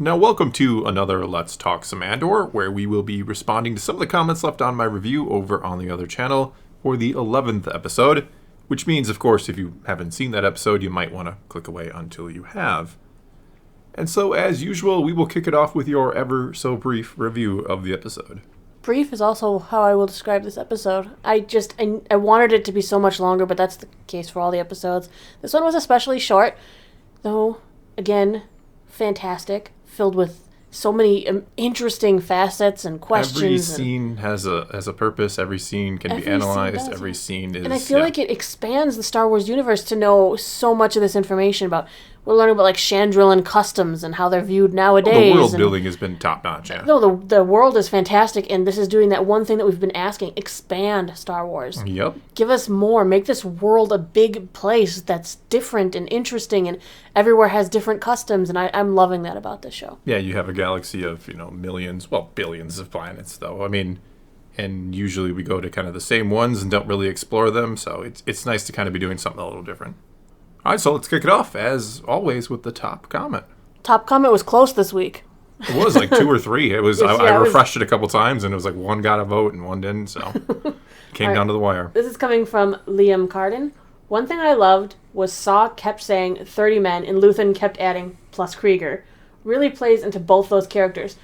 Now, welcome to another Let's Talk Some Andor, where we will be responding to some of the comments left on my review over on the other channel for the 11th episode, which means, of course, if you haven't seen that episode, you might want to click away until you have. And so, as usual, we will kick it off with your ever-so-brief review of the episode. Brief is also how I will describe this episode. I wanted it to be so much longer, but that's the case for all the episodes. This one was especially short, though, again, fantastic. Filled with so many interesting facets and questions. Every scene has a purpose. Every scene can be analyzed. Every scene is... And I feel like it expands the Star Wars universe to know so much of this information about... We're learning about, like, Chandrilan customs and how they're viewed nowadays. Well, the world building has been top-notch, yeah. No, the world is fantastic, and this is doing that one thing that we've been asking. Expand Star Wars. Yep. Give us more. Make this world a big place that's different and interesting, and everywhere has different customs, and I'm loving that about this show. Yeah, you have a galaxy of, millions, well, billions of planets, though. I mean, and usually we go to kind of the same ones and don't really explore them, so it's nice to kind of be doing something a little different. All right, so let's kick it off, as always, with the top comment. Top comment was close this week. It was like 2 or 3. It was. I refreshed it a couple times, and it was like one got a vote and one didn't, so came down to the wire. This is coming from Liam Carden. One thing I loved was Saw kept saying 30 men, and Luthen kept adding plus Krieger. Really plays into both those characters.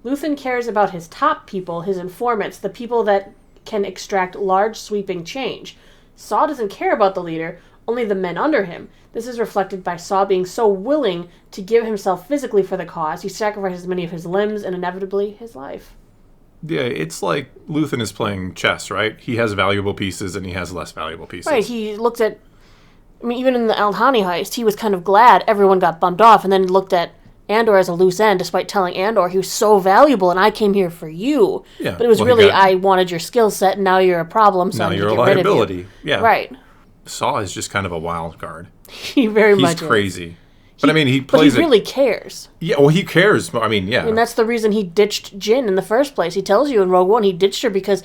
Luthen cares about his top people, his informants, the people that can extract large sweeping change. Saw doesn't care about the leader, only the men under him. This is reflected by Saw being so willing to give himself physically for the cause. He sacrifices many of his limbs and inevitably his life. Yeah, it's like Luthen is playing chess, right? He has valuable pieces and he has less valuable pieces. Right, he looked at... even in the Aldhani heist, he was kind of glad everyone got bumped off and then looked at Andor as a loose end, despite telling Andor he was so valuable and I came here for you. Yeah, but it was I wanted your skill set and now you're a problem, so now I'm you're to a get rid of you. liability. Yeah. Right. Saw is just kind of a wild card. He very much is. He's crazy. But he plays But he really cares. Yeah, well, he cares. I mean, yeah. And that's the reason he ditched Jyn in the first place. He tells you in Rogue One he ditched her because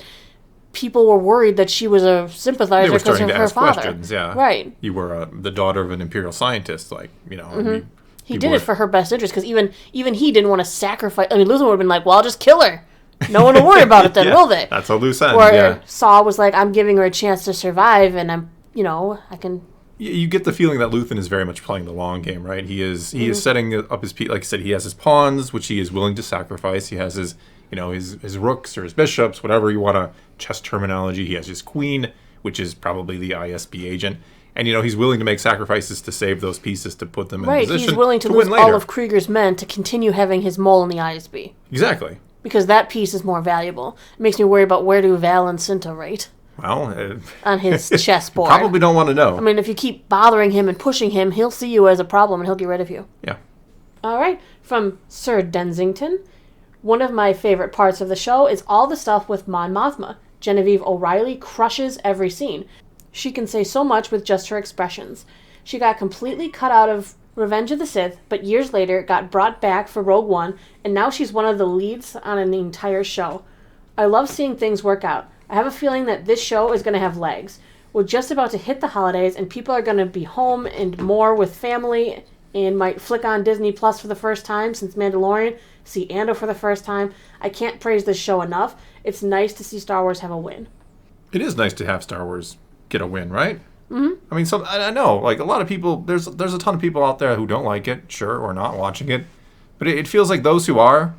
people were worried that she was a sympathizer because of her father. Questions, yeah. Right. You were the daughter of an Imperial scientist, Mm-hmm. He did it for her best interest because even he didn't want to sacrifice... Luthen would have been like, well, I'll just kill her. No one will worry about it then, yeah, will they? That's a loose end, Or Saw was like, I'm giving her a chance to survive and I'm... I can... You get the feeling that Luthen is very much playing the long game, right? He is setting up his... Like I said, he has his pawns, which he is willing to sacrifice. He has his, his rooks or his bishops, whatever you want to... Chess terminology. He has his queen, which is probably the ISB agent. And, he's willing to make sacrifices to save those pieces to put them in position Right, he's willing to lose all of Krieger's men to continue having his mole in the ISB. Exactly. Because that piece is more valuable. It makes me worry about where do Val and Cinta rate. Well, on his chessboard. Probably don't want to know. If you keep bothering him and pushing him, he'll see you as a problem and he'll get rid of you. Yeah. All right. From Sir Densington. One of my favorite parts of the show is all the stuff with Mon Mothma. Genevieve O'Reilly crushes every scene. She can say so much with just her expressions. She got completely cut out of Revenge of the Sith, but years later got brought back for Rogue One, and now she's one of the leads on an entire show. I love seeing things work out. I have a feeling that this show is going to have legs. We're just about to hit the holidays, and people are going to be home and more with family and might flick on Disney Plus for the first time since Mandalorian, see Andor for the first time. I can't praise this show enough. It's nice to see Star Wars have a win. It is nice to have Star Wars get a win, right? Mm-hmm. I know, like a lot of people, there's a ton of people out there who don't like it, sure, or not watching it. But it feels like those who are,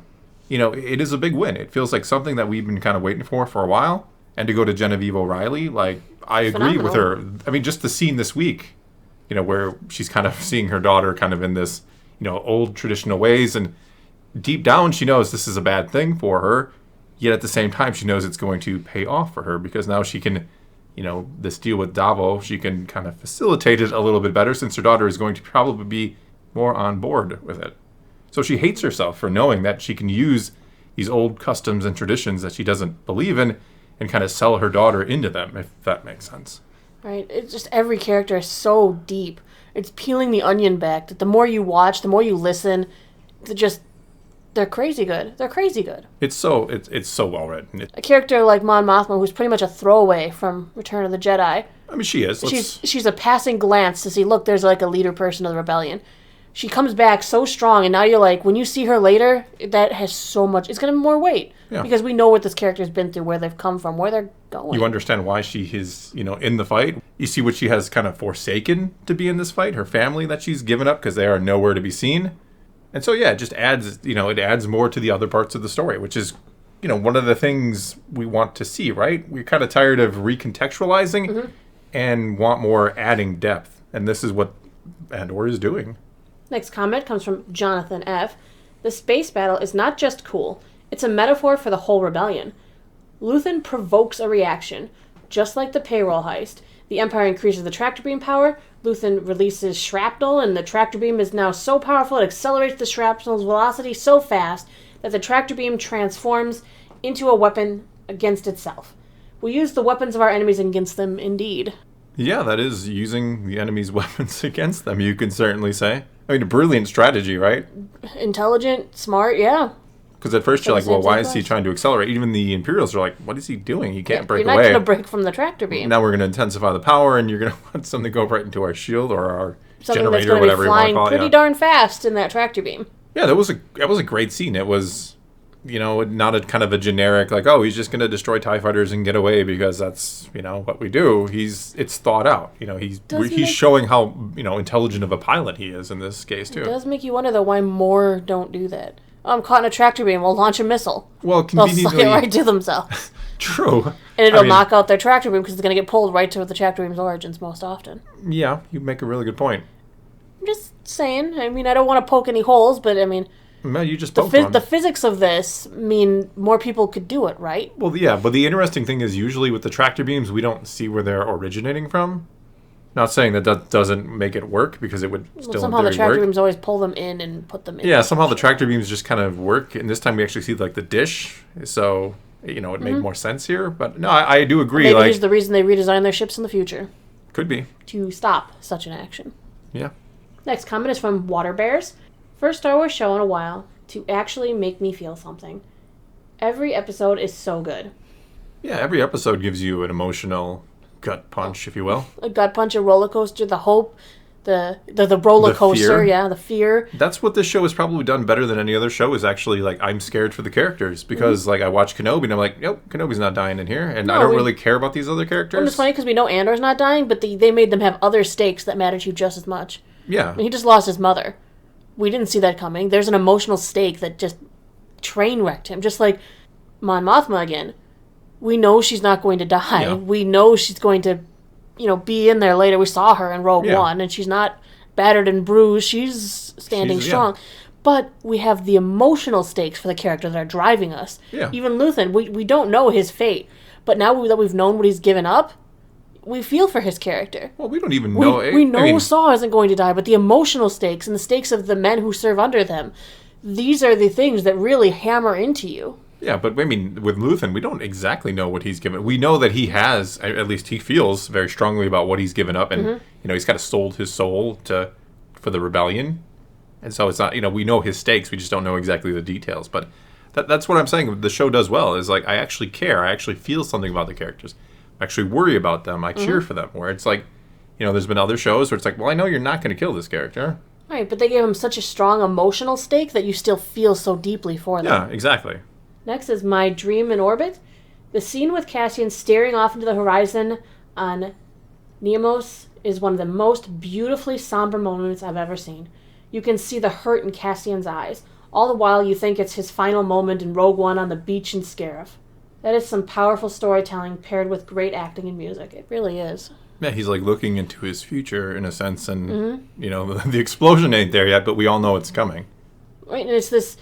it is a big win. It feels like something that we've been kind of waiting for a while. And to go to Genevieve O'Reilly, like, I agree with her. Just the scene this week, where she's kind of seeing her daughter kind of in this, old traditional ways. And deep down, she knows this is a bad thing for her. Yet at the same time, she knows it's going to pay off for her because now she can, this deal with Davo, she can kind of facilitate it a little bit better since her daughter is going to probably be more on board with it. So she hates herself for knowing that she can use these old customs and traditions that she doesn't believe in and kind of sell her daughter into them, if that makes sense. Right. It's just every character is so deep. It's peeling the onion back. That the more you watch, the more you listen, they're crazy good. They're crazy good. It's so well written. A character like Mon Mothma, who's pretty much a throwaway from Return of the Jedi. She is. She's a passing glance to see, look, there's like a leader person of the rebellion. She comes back so strong, and now you're like, when you see her later, that has so much... It's going to have more weight. Yeah. Because we know what this character's been through, where they've come from, where they're going. You understand why she is, in the fight. You see what she has kind of forsaken to be in this fight, her family that she's given up because they are nowhere to be seen. And so, yeah, it just adds, it adds more to the other parts of the story, which is, one of the things we want to see, right? We're kind of tired of recontextualizing and want more adding depth. And this is what Andor is doing. Next comment comes from Jonathan F. The space battle is not just cool. It's a metaphor for the whole rebellion. Luthen provokes a reaction. Just like the payroll heist, the Empire increases the tractor beam power. Luthen releases shrapnel, and the tractor beam is now so powerful it accelerates the shrapnel's velocity so fast that the tractor beam transforms into a weapon against itself. We use the weapons of our enemies against them, indeed. Yeah, that is using the enemy's weapons against them, you can certainly say. I mean, a brilliant strategy, right? Intelligent, smart, yeah. Because at first you're like, well, why is he trying to accelerate? Even the Imperials are like, what is he doing? He can't break away. You're not going to break from the tractor beam. Now we're going to intensify the power, and you're going to want something to go right into our shield or our something generator, or whatever you want to call it. Something that's going to be flying pretty darn fast in that tractor beam. Yeah, that was a great scene. It was, not a kind of a generic, like, oh, he's just going to destroy TIE fighters and get away because that's, what we do. It's thought out. He's showing how, intelligent of a pilot he is in this case, too. It does make you wonder, though, why more don't do that. Oh, I'm caught in a tractor beam. We'll launch a missile. Well, conveniently... They'll suck it right to themselves. True. And it'll knock out their tractor beam because it's going to get pulled right to the tractor beam's origins most often. Yeah, you make a really good point. I'm just saying. I don't want to poke any holes, but No, you just poked one. The physics of this mean more people could do it, right? Well, yeah, but the interesting thing is usually with the tractor beams, we don't see where they're originating from. Not saying that doesn't make it work, because it would still somehow the tractor beams always pull them in and put them in. Yeah, somehow the tractor beams just kind of work, and this time we actually see like the dish, so it made more sense here. But no, I do agree. Maybe here's the reason they redesign their ships in the future. Could be. To stop such an action. Yeah. Next comment is from Water Bears. First Star Wars show in a while to actually make me feel something. Every episode is so good. Yeah, every episode gives you an emotional gut punch, if you will. A gut punch, a roller coaster, the hope, the roller coaster, the fear. That's what this show has probably done better than any other show, is actually, like, I'm scared for the characters, because, like, I watch Kenobi, and I'm like, nope, Kenobi's not dying in here, and I don't really care about these other characters. And it's funny, because we know Andor's not dying, but they made them have other stakes that matter to you just as much. Yeah. He just lost his mother. We didn't see that coming. There's an emotional stake that just train wrecked him, just like Mon Mothma again. We know she's not going to die. Yeah. We know she's going to, be in there later. We saw her in Rogue One, and she's not battered and bruised. She's standing strong. Yeah. But we have the emotional stakes for the characters that are driving us. Yeah. Even Luthen, we don't know his fate. But now that we've known what he's given up, we feel for his character. Well, we don't even know. We know Saw isn't going to die, but the emotional stakes and the stakes of the men who serve under them, these are the things that really hammer into you. Yeah, but with Luthen, we don't exactly know what he's given. We know that he has, at least he feels very strongly about what he's given up, and he's kind of sold his soul for the rebellion, and so it's not. We know his stakes. We just don't know exactly the details. But that's what I'm saying. The show does well. Is like I actually care. I actually feel something about the characters. I actually worry about them. I cheer for them. Where it's like, there's been other shows where it's like, well, I know you're not going to kill this character. Right, but they gave him such a strong emotional stake that you still feel so deeply for them. Yeah, exactly. Next is My Dream in Orbit. The scene with Cassian staring off into the horizon on Neamos is one of the most beautifully somber moments I've ever seen. You can see the hurt in Cassian's eyes. All the while you think it's his final moment in Rogue One on the beach in Scarif. That is some powerful storytelling paired with great acting and music. It really is. Yeah, he's like looking into his future in a sense, and the explosion ain't there yet, but we all know it's coming. Right, and it's this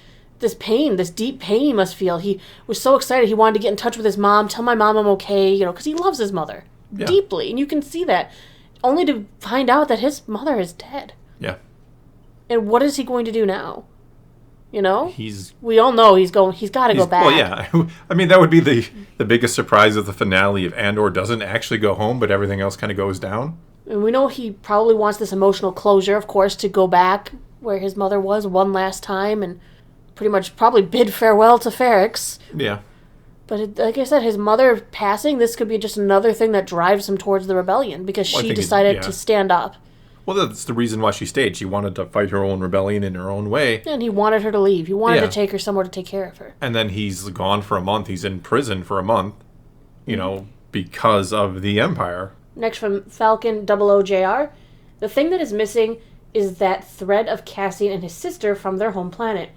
pain, this deep pain he must feel. He was so excited. He wanted to get in touch with his mom, tell my mom I'm okay, because he loves his mother deeply. And you can see that, only to find out that his mother is dead. Yeah. And what is he going to do now? He's... We all know he's got to go back. Well, yeah. That would be the biggest surprise of the finale if Andor doesn't actually go home, but everything else kind of goes down. And we know he probably wants this emotional closure, of course, to go back where his mother was one last time and pretty much probably bid farewell to Ferrix. Yeah. But like I said, his mother passing, this could be just another thing that drives him towards the rebellion because she decided to stand up. Well, that's the reason why she stayed. She wanted to fight her own rebellion in her own way. And he wanted her to leave. He wanted to take her somewhere to take care of her. And then he's gone for a month. He's in prison for a month, because of the Empire. Next from Falcon 00JR. The thing that is missing is that thread of Cassian and his sister from their home planet.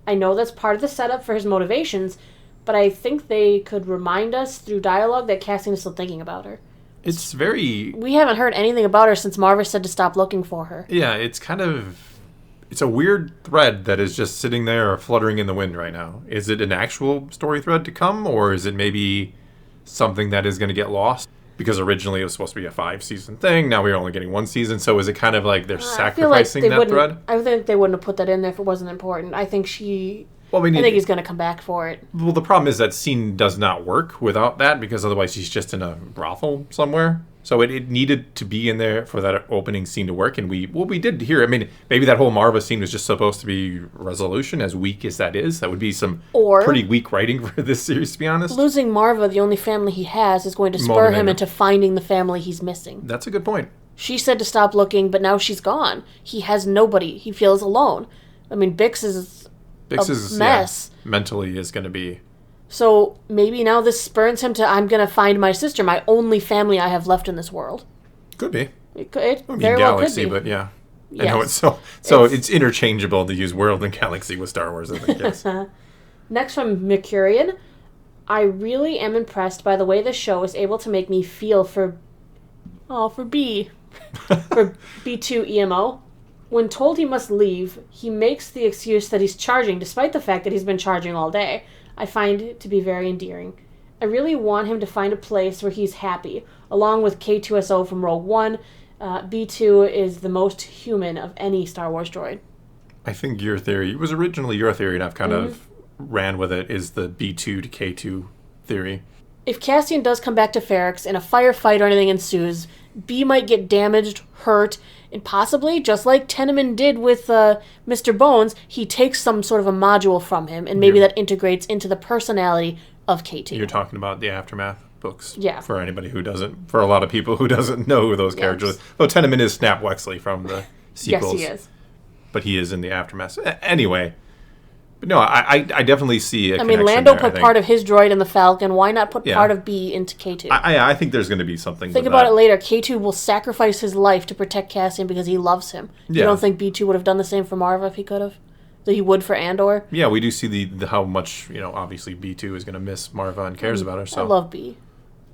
I know that's part of the setup for his motivations, but I think they could remind us through dialogue that Cassian is still thinking about her. It's very... We haven't heard anything about her since Marva said to stop looking for her. Yeah, it's a weird thread that is just sitting there fluttering in the wind right now. Is it an actual story thread to come, or is it maybe something that is going to get lost? Because originally it was supposed to be a 5-season thing. Now we're only getting 1 season. So is it kind of like they're sacrificing that thread? I think they wouldn't have put that in there if it wasn't important. I think I think he's going to come back for it. Well, the problem is that scene does not work without that, because otherwise he's just in a brothel somewhere. So it needed to be in there for that opening scene to work. And we did hear, I mean, maybe that whole Marva scene was just supposed to be resolution, as weak as that is. That would be some pretty weak writing for this series, to be honest. Losing Marva, the only family he has, is going to spur him into finding the family he's missing. That's a good point. She said to stop looking, but now she's gone. He has nobody. He feels alone. I mean, Bix is a mess. Yeah, mentally is going to be... So maybe now this spurs him to, I'm going to find my sister, my only family I have left in this world. Could be. It very well galaxy, could be. But yeah. Yes. I know it's interchangeable to use world and galaxy with Star Wars, I think, yes. Next from Mercurian. I really am impressed by the way the show is able to make me feel for B. for B2 EMO. When told he must leave, he makes the excuse that he's charging, despite the fact that he's been charging all day. I find it to be very endearing. I really want him to find a place where he's happy. Along with K2SO from Rogue One, B2 is the most human of any Star Wars droid. I think your theory, it was originally your theory, and I've kind of ran with it, is the B2 to K2 theory. If Cassian does come back to Ferrix and a firefight or anything ensues, B might get damaged, hurt, and possibly, just like Teneman did with Mr. Bones, he takes some sort of a module from him, and maybe that integrates into the personality of K2. You're talking about the Aftermath books. Yeah. For anybody who doesn't, for a lot of people who doesn't know who those characters are. Though Teneman is Snap Wexley from the sequels. Yes, he is. But he is in the Aftermath. Anyway. But no, I definitely see a connection Lando there, put part of his droid in the Falcon. Why not put part of B into K2? I think there's going to be something. Think about it later. K2 will sacrifice his life to protect Cassian because he loves him. Yeah. You don't think B2 would have done the same for Marva if he could have? That he would for Andor? Yeah, we do see the how much, obviously B2 is going to miss Marva and cares about her. So. I love B.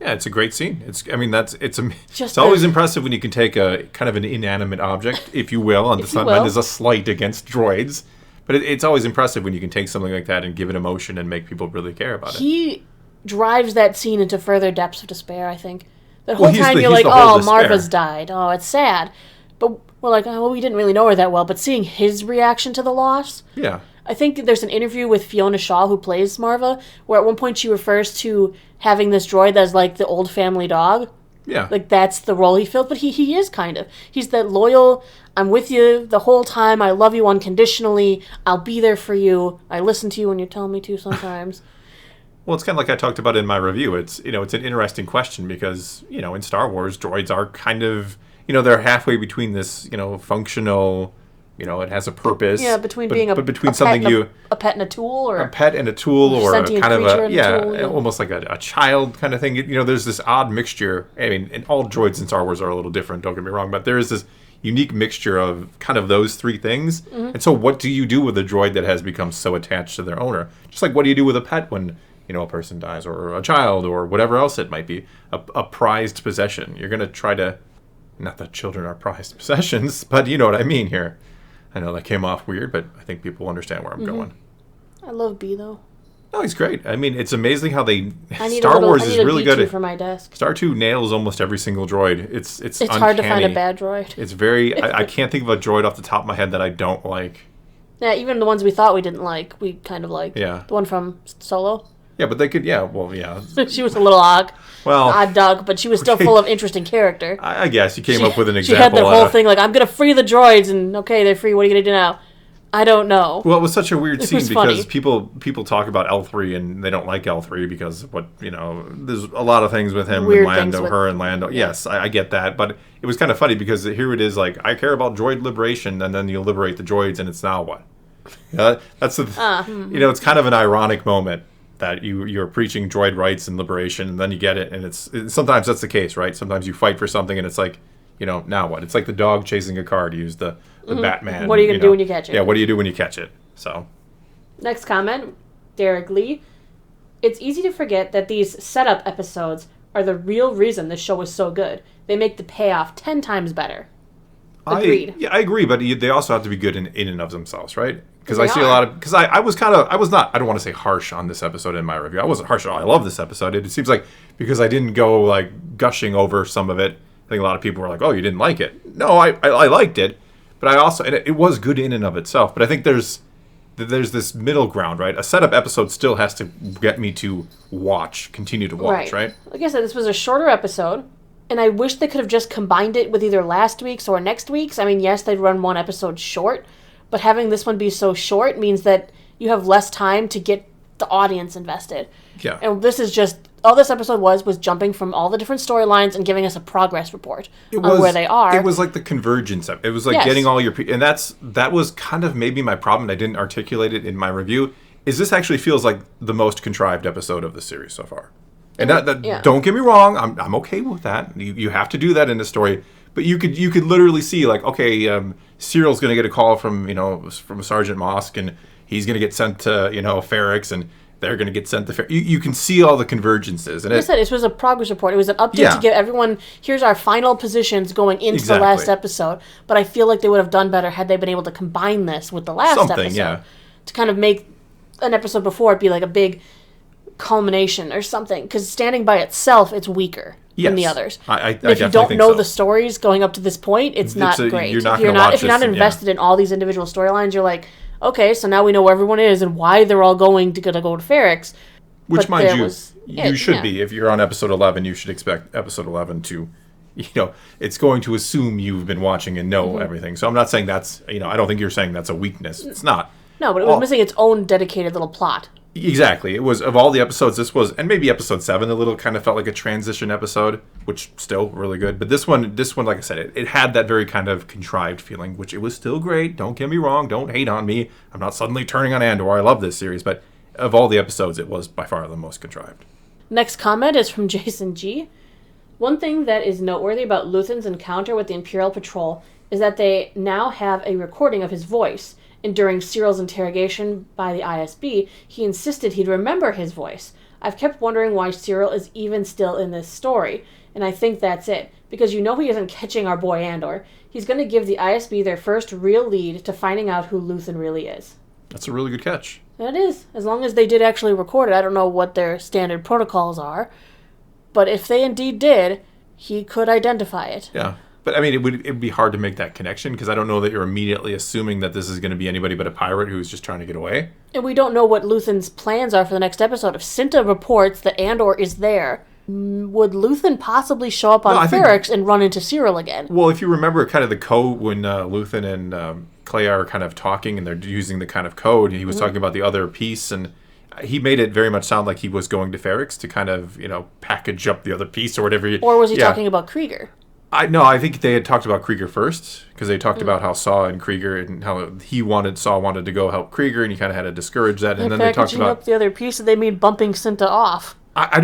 Yeah, it's a great scene. It's always impressive when you can take a kind of an inanimate object, if you will, and that is a slight against droids. But it's always impressive when you can take something like that and give it emotion and make people really care about it. He drives that scene into further depths of despair, I think. The whole time you're like, oh, Marva's died. Oh, it's sad. But we're like, oh, well, we didn't really know her that well. But seeing his reaction to the loss... Yeah. I think there's an interview with Fiona Shaw, who plays Marva, where at one point she refers to having this droid that's like the old family dog. Yeah. Like, that's the role he fills. But he is kind of. He's that loyal, I'm with you the whole time, I love you unconditionally, I'll be there for you, I listen to you when you tell me to sometimes. Well, it's kind of like I talked about in my review. It's it's an interesting question because, in Star Wars, droids are kind of, they're halfway between this, functional... it has a purpose. Yeah, between being a pet and a tool, or a pet and a tool, or a kind of a almost like a child kind of thing. There's this odd mixture. I mean, and all droids in Star Wars are a little different. Don't get me wrong, but there is this unique mixture of kind of those three things. Mm-hmm. And so, what do you do with a droid that has become so attached to their owner? Just like what do you do with a pet when a person dies, or a child, or whatever else it might be, a prized possession. You're going to try to, not that children are prized possessions, but you know what I mean here. I know that came off weird, but I think people understand where I'm going. I love B, though. No, he's great. I mean, it's amazing how Star Wars is really good at... for my desk. Star 2 nails almost every single droid. It's uncanny. Hard to find a bad droid. It's very... I can't think of a droid off the top of my head that I don't like. Yeah, even the ones we thought we didn't like, we kind of liked. Yeah. The one from Solo. Yeah, but they could... Yeah, well, yeah. She was a little odd dog, but she was still full of interesting character. I guess you came up with an example. She had the whole thing like, I'm going to free the droids, and okay, they're free, what are you going to do now? I don't know. Well, it was such a weird scene because funny. people talk about L3 and they don't like L3 because of what, there's a lot of things with him Weird and Lando, things with, her and Lando. yeah. Yes, I get that, but it was kind of funny because here it is like, I care about droid liberation, and then you liberate the droids, and it's now what? That's the, it's kind of an ironic moment that you're preaching droid rights and liberation, and then you get it, and sometimes that's the case, right? Sometimes you fight for something, and it's like, now what? It's like the dog chasing a car, to use the Batman. What are you going to do when you catch it? Yeah, what do you do when you catch it? So, next comment, Derek Lee. It's easy to forget that these setup episodes are the real reason the show is so good. They make the payoff 10 times better. Agreed. I agree, but they also have to be good in and of themselves, right? Because I see a lot of... Because I was not... I don't want to say harsh on this episode in my review. I wasn't harsh at all. I love this episode. It seems like because I didn't go, gushing over some of it, I think a lot of people were like, oh, you didn't like it. No, I liked it, but I also... And it was good in and of itself, but I think there's this middle ground, right? A setup episode still has to get me to continue to watch, right? Like I said, this was a shorter episode, and I wish they could have just combined it with either last week's or next week's. I mean, yes, they'd run one episode short, but having this one be so short means that you have less time to get the audience invested. Yeah. And this is just... All this episode was jumping from all the different storylines and giving us a progress report on where they are. It was like the convergence of it was like getting all your... And that was kind of maybe my problem. I didn't articulate it in my review. Is this actually feels like the most contrived episode of the series so far. And don't get me wrong, I'm okay with that. You have to do that in the story. But you could literally see, like, okay, Cyril's going to get a call from Sergeant Mosk, and he's going to get sent to, Ferrix, and they're going to get sent to Ferrix. You can see all the convergences. And like I said, it was a progress report. It was an update to give everyone, here's our final positions going into the last episode. But I feel like they would have done better had they been able to combine this with the last episode. To kind of make an episode before it be like a big culmination or something. Because standing by itself, it's weaker than the others. If you don't know the stories going up to this point, it's not great. You're not if you're not invested in all these individual storylines, you're like, okay, so now we know where everyone is and why they're all going to go to Ferrix. Which, mind you, you should be. If you're on episode 11, you should expect episode 11 to, it's going to assume you've been watching and know everything. So I'm not saying that's, I don't think you're saying that's a weakness. It's not. No, but it was missing its own dedicated little plot. Exactly. It was, of all the episodes, this was, and maybe episode 7 a little kind of felt like a transition episode, which still really good. But this one, like I said, it had that very kind of contrived feeling, which it was still great. Don't get me wrong. Don't hate on me. I'm not suddenly turning on Andor. I love this series. But of all the episodes, it was by far the most contrived. Next comment is from Jason G. One thing that is noteworthy about Luthen's encounter with the Imperial Patrol is that they now have a recording of his voice. And during Cyril's interrogation by the ISB, he insisted he'd remember his voice. I've kept wondering why Cyril is even still in this story, and I think that's it. Because he isn't catching our boy Andor. He's going to give the ISB their first real lead to finding out who Luthen really is. That's a really good catch. It is. As long as they did actually record it. I don't know what their standard protocols are. But if they indeed did, he could identify it. Yeah. But, I mean, it would be hard to make that connection, because I don't know that you're immediately assuming that this is going to be anybody but a pirate who's just trying to get away. And we don't know what Luthen's plans are for the next episode. If Cinta reports that Andor is there, would Luthen possibly show up on Ferrix and run into Cyril again? Well, if you remember kind of the code when Luthen and Clea are kind of talking, and they're using the kind of code, and he was talking about the other piece, and he made it very much sound like he was going to Ferrix to kind of, package up the other piece or whatever. Or was he talking about Krieger? I think they had talked about Krieger first, because they talked about how Saw and Krieger, and how Saw wanted to go help Krieger, and he kind of had to discourage that. And then they talked about up the other piece, and they mean bumping Cinta off. I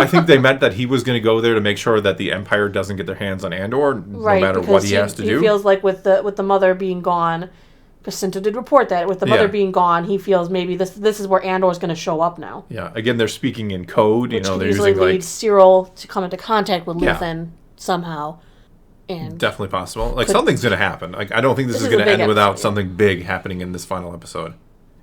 think they meant that he was going to go there to make sure that the Empire doesn't get their hands on Andor, no matter what he has to do. He feels like with the mother being gone, because Cinta did report that, with the mother being gone, he feels maybe this is where Andor's going to show up now. Yeah, again, they're speaking in code. Which they're usually using leads Cyril to come into contact with Luthen somehow. And definitely possible. Something's going to happen. I don't think this is going to end without something big happening in this final episode.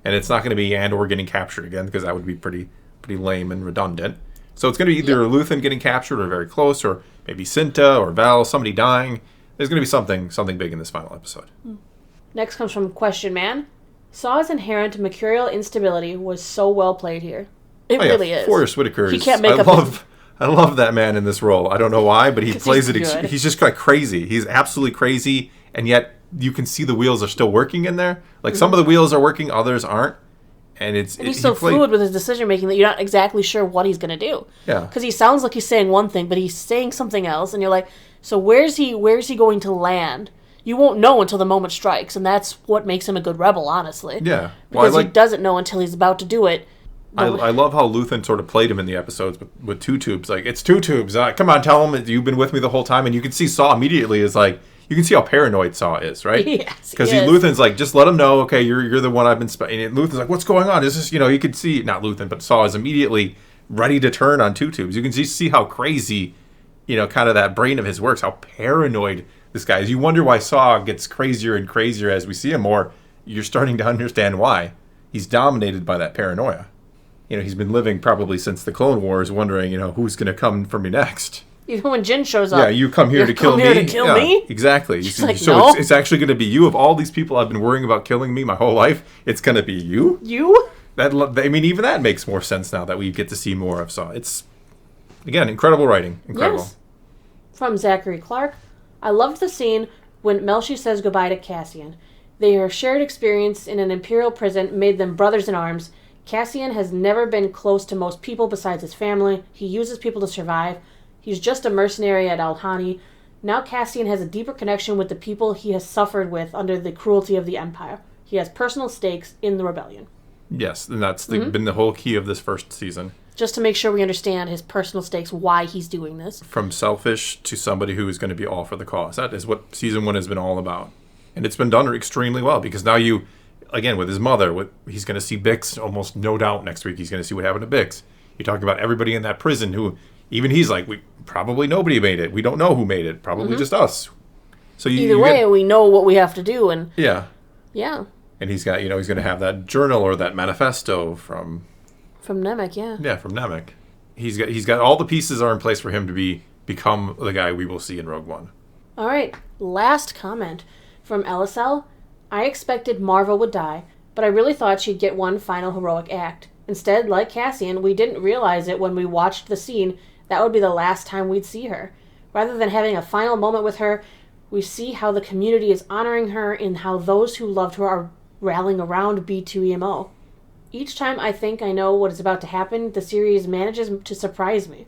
And it's not going to be Andor getting captured again, because that would be pretty lame and redundant. So it's going to be either Luthen getting captured or very close, or maybe Cinta or Val, somebody dying. There's going to be something big in this final episode. Next comes from Question Man. Saw's inherent mercurial instability was so well played here. It really is. Forrest Whitaker. He can't make I love that man in this role. I don't know why, but he plays it. He's just crazy. He's absolutely crazy, and yet you can see the wheels are still working in there. Like some of the wheels are working, others aren't. And he's so fluid with his decision making that you're not exactly sure what he's going to do. Yeah. Because he sounds like he's saying one thing, but he's saying something else, and you're like, so where's he going to land? You won't know until the moment strikes, and that's what makes him a good rebel, honestly. Yeah. Because he doesn't know until he's about to do it. I love how Luthen sort of played him in the episodes with two tubes. Like, it's two tubes. Come on, tell him you've been with me the whole time. And you can see Saw immediately is like, you can see how paranoid Saw is, right? Yes, because Luthen's like, just let him know, okay, you're the one I've been and Luthen's like, what's going on? Is this, you could see, not Luthen, but Saw is immediately ready to turn on two tubes. You can just see how crazy, kind of that brain of his works, how paranoid this guy is. You wonder why Saw gets crazier and crazier as we see him more. You're starting to understand why. He's dominated by that paranoia. He's been living probably since the Clone Wars wondering, who's going to come for me next. Even when Jin shows up. Yeah, you come here to kill me. Here to kill me? Exactly. Like, no. It's actually going to be you. Of all these people I've been worrying about killing me my whole life, it's going to be you? You? Even that makes more sense now that we get to see more of Saw. It's, again, incredible writing. Incredible. Yes. From Zachary Clark. I loved the scene when Melshi says goodbye to Cassian. Their shared experience in an Imperial prison made them brothers in arms. Cassian has never been close to most people besides his family. He uses people to survive. He's just a mercenary at Al-Hani. Now Cassian has a deeper connection with the people he has suffered with under the cruelty of the Empire. He has personal stakes in the rebellion. Yes, and that's been the whole key of this first season. Just to make sure we understand his personal stakes, why he's doing this. From selfish to somebody who is going to be all for the cause. That is what season 1 has been all about. And it's been done extremely well because now again, with his mother, he's going to see Bix almost no doubt next week. He's going to see what happened to Bix. You talk about everybody in that prison who, even he's like, probably nobody made it. We don't know who made it. Probably just us. So either way, we know what we have to do. And yeah. And he's got, he's going to have that journal or that manifesto from Nemec, yeah. Yeah, from Nemec. He's got all the pieces are in place for him to become the guy we will see in Rogue One. All right, last comment from LSL. I expected Marva would die, but I really thought she'd get one final heroic act. Instead, like Cassian, we didn't realize it when we watched the scene that would be the last time we'd see her. Rather than having a final moment with her, we see how the community is honoring her and how those who loved her are rallying around B2EMO. Each time I think I know what is about to happen, the series manages to surprise me.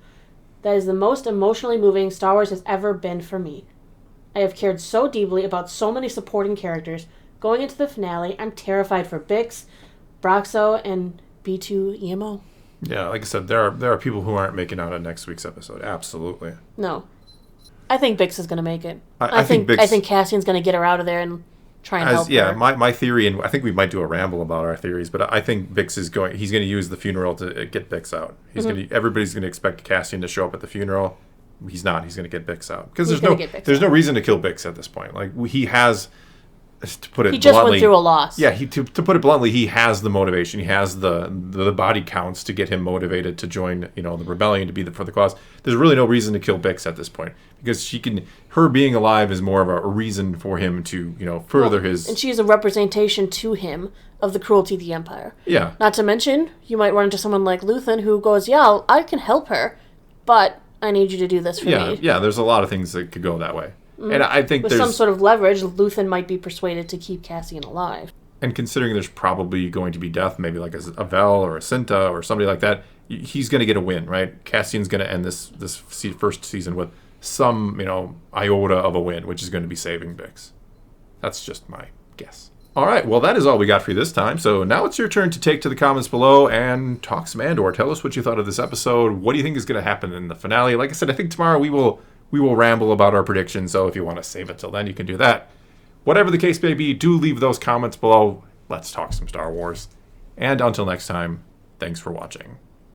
That is the most emotionally moving Star Wars has ever been for me. I have cared so deeply about so many supporting characters. Going into the finale, I'm terrified for Bix, Broxo, and B2EMO. Yeah, like I said, there are people who aren't making out on next week's episode. Absolutely. No. I think Bix is going to make it. I think Cassian's going to get her out of there and try and help her. Yeah, my theory, and I think we might do a ramble about our theories, but I think Bix he's going to use the funeral to get Bix out. Everybody's going to expect Cassian to show up at the funeral. He's not. He's going to get Bix out. Because there's no reason to kill Bix at this point. Like, he has... To put it he just bluntly, went through a loss. Yeah, to put it bluntly, he has the motivation. He has the body counts to get him motivated to join, the rebellion, to be for the cause. There's really no reason to kill Bix at this point because her being alive is more of a reason for him to, further his. And she's a representation to him of the cruelty of the Empire. Yeah. Not to mention, you might run into someone like Luthen who goes, "Yeah, I can help her, but I need you to do this for me." Yeah. There's a lot of things that could go that way. And I think with some sort of leverage, Luthen might be persuaded to keep Cassian alive. And considering there's probably going to be death, maybe like a Vel or a Cinta or somebody like that, he's going to get a win, right? Cassian's going to end this first season with some, iota of a win, which is going to be saving Bix. That's just my guess. All right, well, that is all we got for you this time. So now it's your turn to take to the comments below and talk some Andor. Tell us what you thought of this episode. What do you think is going to happen in the finale? Like I said, I think tomorrow we will ramble about our predictions, so if you want to save it till then, you can do that. Whatever the case may be, do leave those comments below. Let's talk some Star Wars. And until next time, thanks for watching.